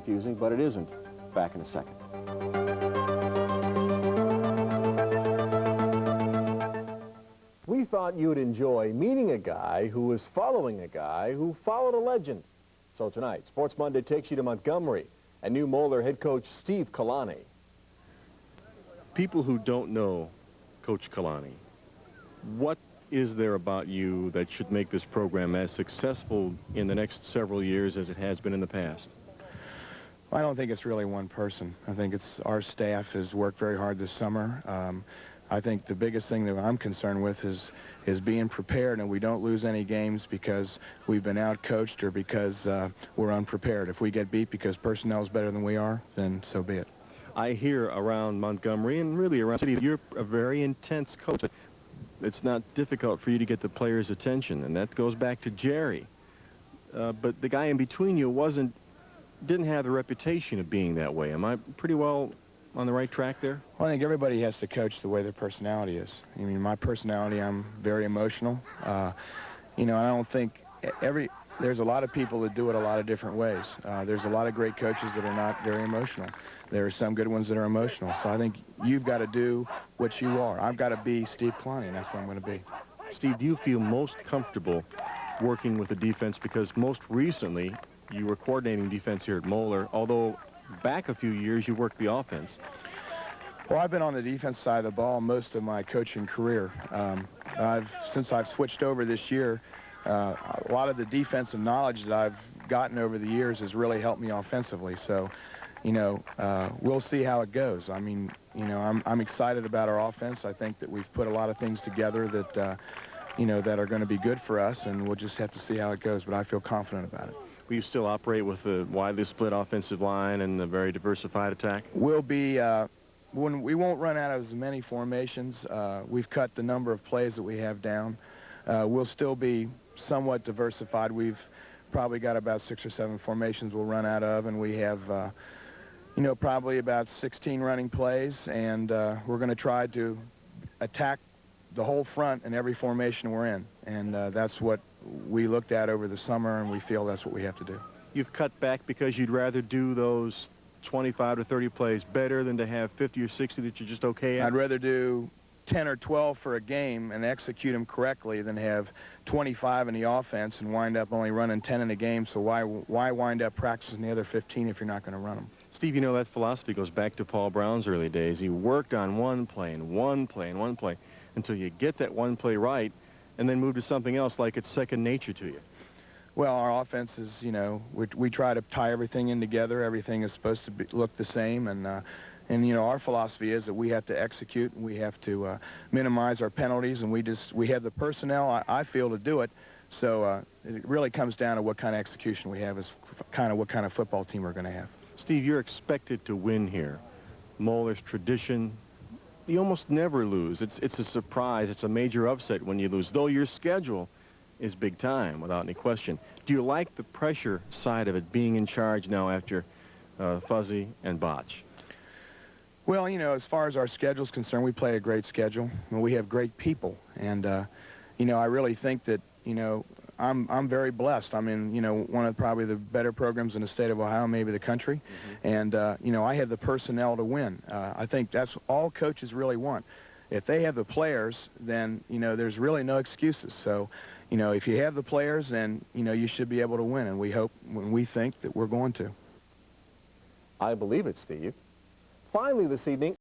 confusing, but it isn't. Back in a second. We thought you'd enjoy meeting a guy who was following a guy who followed a legend. So tonight, Sports Monday takes you to Montgomery and new Moeller head coach Steve Kalani. People who don't know Coach Kalani, what is there about you that should make this program as successful in the next several years as it has been in the past? I don't think it's really one person. I think it's our staff has worked very hard this summer. I think the biggest thing that I'm concerned with is being prepared, and we don't lose any games because we've been out-coached or because we're unprepared. If we get beat because personnel is better than we are, then so be it. I hear around Montgomery and really around the city, you're a very intense coach. It's not difficult for you to get the players' attention, and that goes back to Jerry. But the guy in between you didn't have the reputation of being that way. Am I pretty well on the right track there? Well, I think everybody has to coach the way their personality is. I mean, my personality, I'm very emotional. You know, I don't think there's a lot of people that do it a lot of different ways. There's a lot of great coaches that are not very emotional. There are some good ones that are emotional. So I think you've got to do what you are. I've got to be Steve Kalani, and that's what I'm going to be. Steve, do you feel most comfortable working with the defense? Because most recently, you were coordinating defense here at Moeller, although back a few years, you worked the offense. Well, I've been on the defense side of the ball most of my coaching career. Since I've switched over this year, a lot of the defensive knowledge that I've gotten over the years has really helped me offensively. So, you know, we'll see how it goes. I mean, you know, I'm excited about our offense. I think that we've put a lot of things together that, you know, that are going to be good for us, and we'll just have to see how it goes. But I feel confident about it. Will you still operate with a widely split offensive line and a very diversified attack? We'll be, we won't run out of as many formations. We've cut the number of plays that we have down. We'll still be somewhat diversified. We've probably got about 6 or 7 formations we'll run out of, and we have, you know, probably about 16 running plays, and we're going to try to attack the whole front in every formation we're in, and that's what we looked at over the summer, and we feel that's what we have to do. You've cut back because you'd rather do those 25 to 30 plays better than to have 50 or 60 that you're just okay at? I'd rather do 10 or 12 for a game and execute them correctly than have 25 in the offense and wind up only running 10 in a game. So why wind up practicing the other 15 if you're not going to run them? Steve, you know, that philosophy goes back to Paul Brown's early days. He worked on one play and one play and one play until you get that one play right and then move to something else like it's second nature to you. Well, our offense is, you know, we try to tie everything in together. Everything is supposed to look the same, and you know, our philosophy is that we have to execute, and we have to minimize our penalties, and we have the personnel, I feel, to do it. So it really comes down to what kind of execution we have, is kind of what kind of football team we're going to have. Steve, you're expected to win here. Moeller's tradition, you almost never lose. It's a surprise. It's a major upset when you lose, though your schedule is big time, without any question. Do you like the pressure side of it, being in charge now after Fuzzy and Botch? Well, you know, as far as our schedule is concerned, we play a great schedule. We have great people, and you know, I really think that, you know, I'm very blessed. I'm in, you know, one of probably the better programs in the state of Ohio, maybe the country, and you know, I have the personnel to win. I think that's all coaches really want. If they have the players, then, you know, there's really no excuses. So, you know, if you have the players, then, you know, you should be able to win, and we hope, when we think that we're going to. I believe it, Steve. Finally this evening,